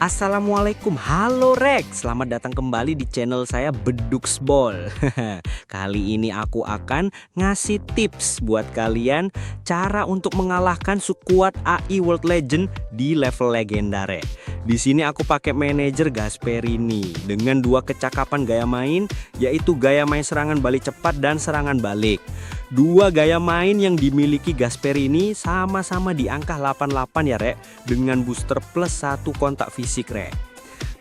Assalamualaikum, halo Rex. Selamat datang kembali di channel saya Beduxball. Kali ini aku akan ngasih tips buat kalian cara untuk mengalahkan skuad AI World Legend di level legendare. Di sini aku pakai manajer Gasperini dengan dua kecakapan gaya main, yaitu gaya main serangan balik cepat dan serangan balik. Dua gaya main yang dimiliki Gasperini sama-sama di angka 88 ya Rek, dengan booster plus 1 kontak fisik Rek.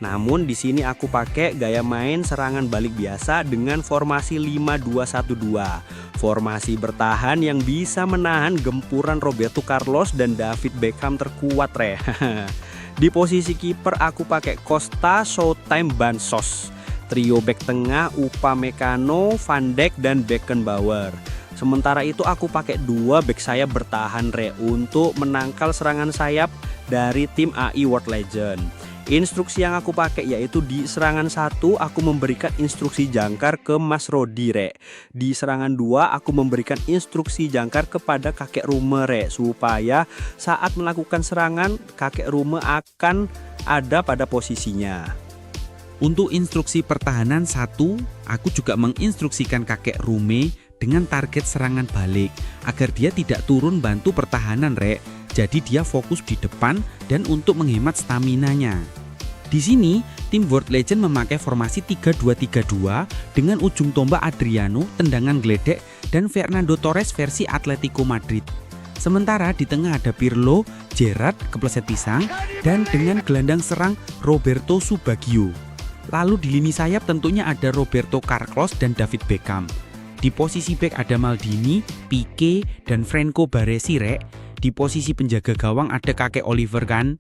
Namun di sini aku pakai gaya main serangan balik biasa dengan formasi 5-2-1-2. Formasi bertahan yang bisa menahan gempuran Roberto Carlos dan David Beckham terkuat Rek. Di posisi kiper aku pakai Costa, Showtime, Bansos. Trio back tengah Upamecano, Van Dijk dan Beckenbauer. Sementara itu aku pakai dua back sayap bertahan untuk menangkal serangan sayap dari tim AI World Legend. Instruksi yang aku pakai yaitu di serangan 1 aku memberikan instruksi jangkar ke Mas Rodi Di serangan 2 aku memberikan instruksi jangkar kepada kakek Rume supaya saat melakukan serangan kakek Rume akan ada pada posisinya. Untuk instruksi pertahanan 1, aku juga menginstruksikan kakek Rume dengan target serangan balik agar dia tidak turun bantu pertahanan jadi dia fokus di depan dan untuk menghemat staminanya. Di sini tim World Legend memakai formasi 3-2-3-2 dengan ujung tombak Adriano, tendangan geledek dan Fernando Torres versi Atletico Madrid. Sementara di tengah ada Pirlo, Gerrard kepleset pisang dan dengan gelandang serang Roberto Subagio. Lalu di lini sayap tentunya ada Roberto Carlos dan David Beckham. Di posisi bek ada Maldini, Pique, dan Franco Baresi Di posisi penjaga gawang ada kakek Oliver kan.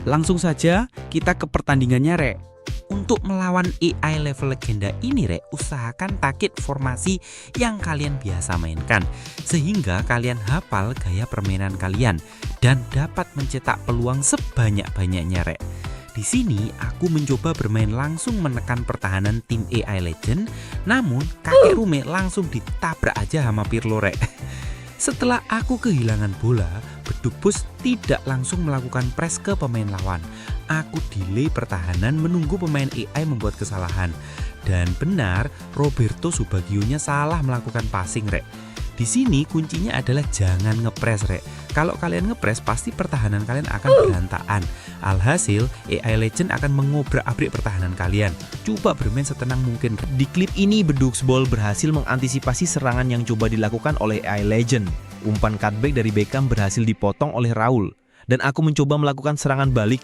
Langsung saja kita ke pertandingannya Untuk melawan AI level legenda ini usahakan target formasi yang kalian biasa mainkan sehingga kalian hafal gaya permainan kalian dan dapat mencetak peluang sebanyak-banyaknya Di sini aku mencoba bermain langsung menekan pertahanan tim AI Legend, namun kakek Rume langsung ditabrak aja sama Pirlo Setelah aku kehilangan bola, Bedug Bos tidak langsung melakukan press ke pemain lawan. Aku delay pertahanan menunggu pemain AI membuat kesalahan. Dan benar, Roberto Subagio-nya salah melakukan passing Di sini kuncinya adalah jangan ngepres Kalau kalian ngepres pasti pertahanan kalian akan berantakan. Alhasil AI Legend akan mengobrak-abrik pertahanan kalian. Coba bermain setenang mungkin. Di klip ini Beduxball berhasil mengantisipasi serangan yang coba dilakukan oleh AI Legend. Umpan cutback dari Beckham berhasil dipotong oleh Raul. Dan aku mencoba melakukan serangan balik.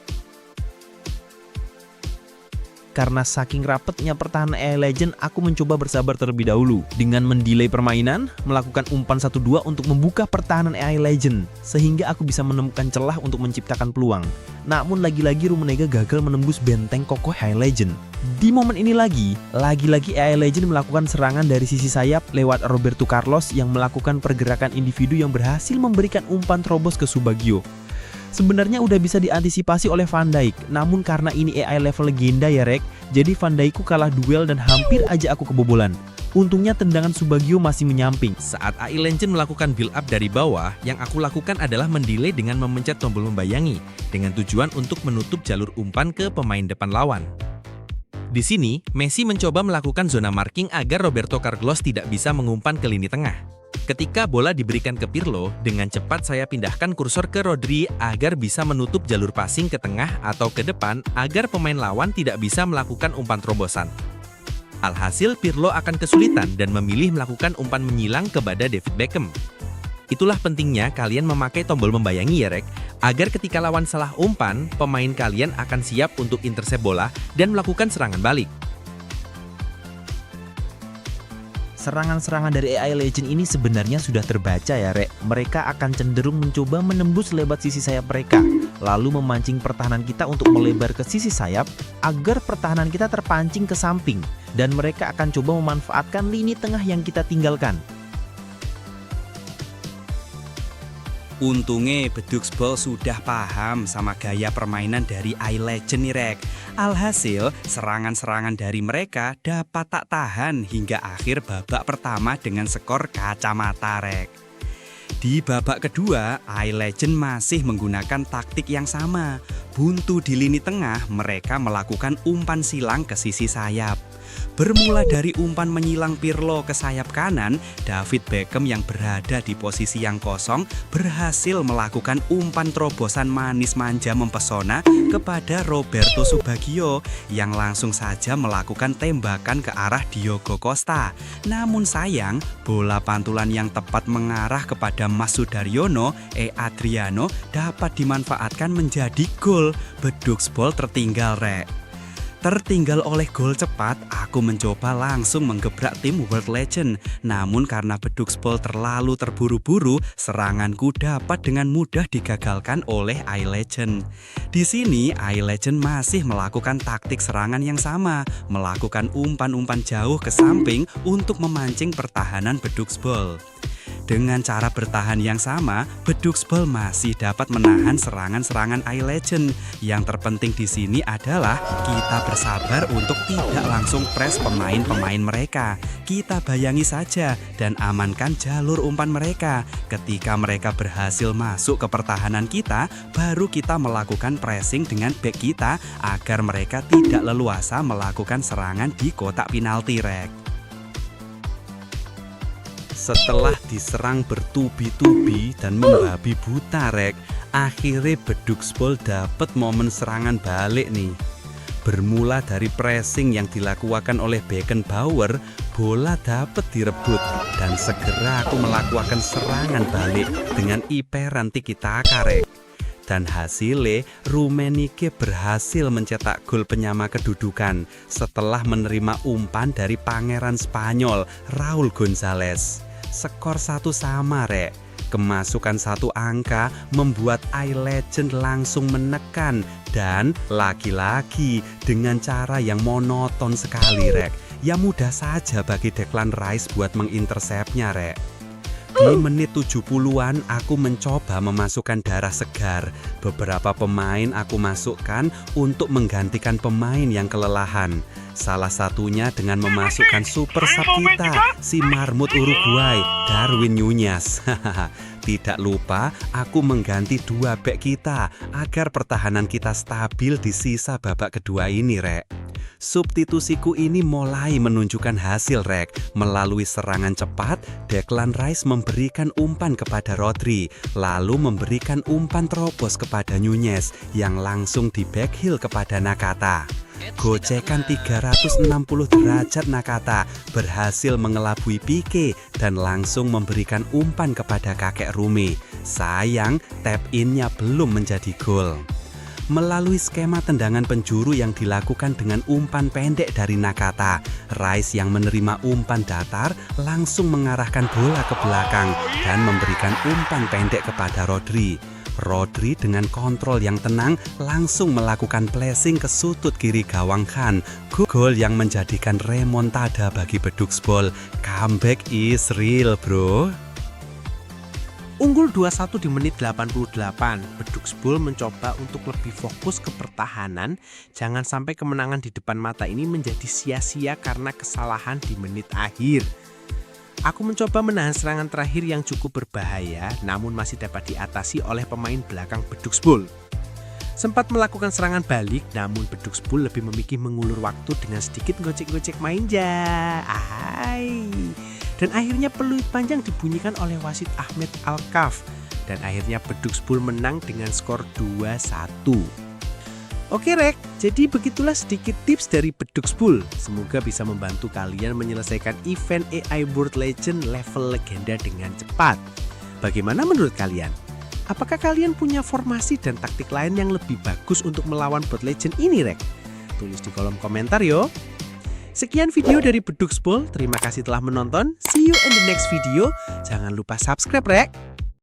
Karena saking rapetnya pertahanan AI Legend, aku mencoba bersabar terlebih dahulu. Dengan mendelay permainan, melakukan umpan 1-2 untuk membuka pertahanan AI Legend. Sehingga aku bisa menemukan celah untuk menciptakan peluang. Namun lagi-lagi Rummenigge gagal menembus benteng kokoh AI Legend. Di momen ini lagi-lagi AI Legend melakukan serangan dari sisi sayap lewat Roberto Carlos yang melakukan pergerakan individu yang berhasil memberikan umpan terobos ke Subagio. Sebenarnya udah bisa diantisipasi oleh Van Dijk, namun karena ini AI level legenda ya jadi Van Dijkku kalah duel dan hampir aja aku kebobolan. Untungnya tendangan Subagio masih menyamping. Saat AI Legend melakukan build up dari bawah, yang aku lakukan adalah mendelay dengan memencet tombol membayangi, dengan tujuan untuk menutup jalur umpan ke pemain depan lawan. Di sini, Messi mencoba melakukan zona marking agar Roberto Carlos tidak bisa mengumpan ke lini tengah. Ketika bola diberikan ke Pirlo, dengan cepat saya pindahkan kursor ke Rodri agar bisa menutup jalur passing ke tengah atau ke depan agar pemain lawan tidak bisa melakukan umpan terobosan. Alhasil Pirlo akan kesulitan dan memilih melakukan umpan menyilang kepada David Beckham. Itulah pentingnya kalian memakai tombol membayangi agar ketika lawan salah umpan, pemain kalian akan siap untuk intercept bola dan melakukan serangan balik. Serangan-serangan dari AI Legend ini sebenarnya sudah terbaca ya Mereka akan cenderung mencoba menembus lebat sisi sayap mereka, lalu memancing pertahanan kita untuk melebar ke sisi sayap agar pertahanan kita terpancing ke samping. Dan mereka akan coba memanfaatkan lini tengah yang kita tinggalkan. Untungnya Beduxball sudah paham sama gaya permainan dari AI Legend nih Alhasil serangan-serangan dari mereka dapat tak tahan hingga akhir babak pertama dengan skor kacamata Di babak kedua, iLegend masih menggunakan taktik yang sama. Buntu di lini tengah, mereka melakukan umpan silang ke sisi sayap. Bermula dari umpan menyilang Pirlo ke sayap kanan, David Beckham yang berada di posisi yang kosong berhasil melakukan umpan terobosan manis manja mempesona kepada Roberto Subagio yang langsung saja melakukan tembakan ke arah Diogo Costa. Namun sayang, bola pantulan yang tepat mengarah kepada Mas Sudaryono, Adriano dapat dimanfaatkan menjadi gol. Bedugspol tertinggal, Rek. Tertinggal oleh gol cepat, aku mencoba langsung menggebrak tim World Legend. Namun karena Bedugspol terlalu terburu-buru, seranganku dapat dengan mudah digagalkan oleh iLegend. Di sini, iLegend masih melakukan taktik serangan yang sama, melakukan umpan-umpan jauh ke samping untuk memancing pertahanan Bedugspol. Dengan cara bertahan yang sama, Bedugspol masih dapat menahan serangan-serangan iLegend. Yang terpenting di sini adalah kita bersabar untuk tidak langsung press pemain-pemain mereka. Kita bayangi saja dan amankan jalur umpan mereka. Ketika mereka berhasil masuk ke pertahanan kita, baru kita melakukan pressing dengan back kita agar mereka tidak leluasa melakukan serangan di kotak penalti, Rek. Setelah diserang bertubi-tubi dan membabi buta, Rek, akhirnya Bedugspol dapat momen serangan balik nih. Bermula dari pressing yang dilakukan oleh Beckenbauer, bola dapat direbut dan segera aku melakukan serangan balik dengan iperan tiki-taka, Rek. Dan hasilnya, Rummenigge berhasil mencetak gol penyama kedudukan setelah menerima umpan dari pangeran Spanyol, Raul Gonzalez. Skor 1-1, Rek. Kemasukan satu angka membuat iLegend langsung menekan dan lagi-lagi dengan cara yang monoton sekali, Rek. Ya mudah saja bagi Declan Rice buat mengintersepnya, Rek. Di menit 70-an aku mencoba memasukkan darah segar. Beberapa pemain aku masukkan untuk menggantikan pemain yang kelelahan. Salah satunya dengan memasukkan super sub kita, si marmut Uruguay, Darwin Núñez. Tidak lupa aku mengganti dua bek kita agar pertahanan kita stabil di sisa babak kedua ini, Rek. Substitusiku ini mulai menunjukkan hasil, Rek. Melalui serangan cepat, Declan Rice memberikan umpan kepada Rodri, lalu memberikan umpan terobos kepada Núñez yang langsung di backheel kepada Nakata. Gocekan 360 derajat Nakata berhasil mengelabui Pique dan langsung memberikan umpan kepada kakek Rumi. Sayang, tap-in-nya belum menjadi gol. Melalui skema tendangan penjuru yang dilakukan dengan umpan pendek dari Nakata, Rice yang menerima umpan datar langsung mengarahkan bola ke belakang dan memberikan umpan pendek kepada Rodri. Rodri dengan kontrol yang tenang langsung melakukan placing ke sudut kiri gawang Khan. Gol yang menjadikan remontada bagi Bedugspol. Comeback is real, bro. Unggul 2-1 di menit 88, Bedugspol mencoba untuk lebih fokus ke pertahanan. Jangan sampai kemenangan di depan mata ini menjadi sia-sia karena kesalahan di menit akhir. Aku mencoba menahan serangan terakhir yang cukup berbahaya, namun masih dapat diatasi oleh pemain belakang Bedugspol. Sempat melakukan serangan balik, namun Bedugspol lebih memilih mengulur waktu dengan sedikit gocek-gocek manja. Dan akhirnya peluit panjang dibunyikan oleh wasit Ahmed Al-Kaf. Dan akhirnya Bedugspol menang dengan skor 2-1. Oke, Rek, jadi begitulah sedikit tips dari Bedugspol. Semoga bisa membantu kalian menyelesaikan event AI World Legend level legenda dengan cepat. Bagaimana menurut kalian? Apakah kalian punya formasi dan taktik lain yang lebih bagus untuk melawan World Legend ini, Rek? Tulis di kolom komentar yo. Sekian video dari Bedugspol. Terima kasih telah menonton. See you in the next video. Jangan lupa subscribe, Rek.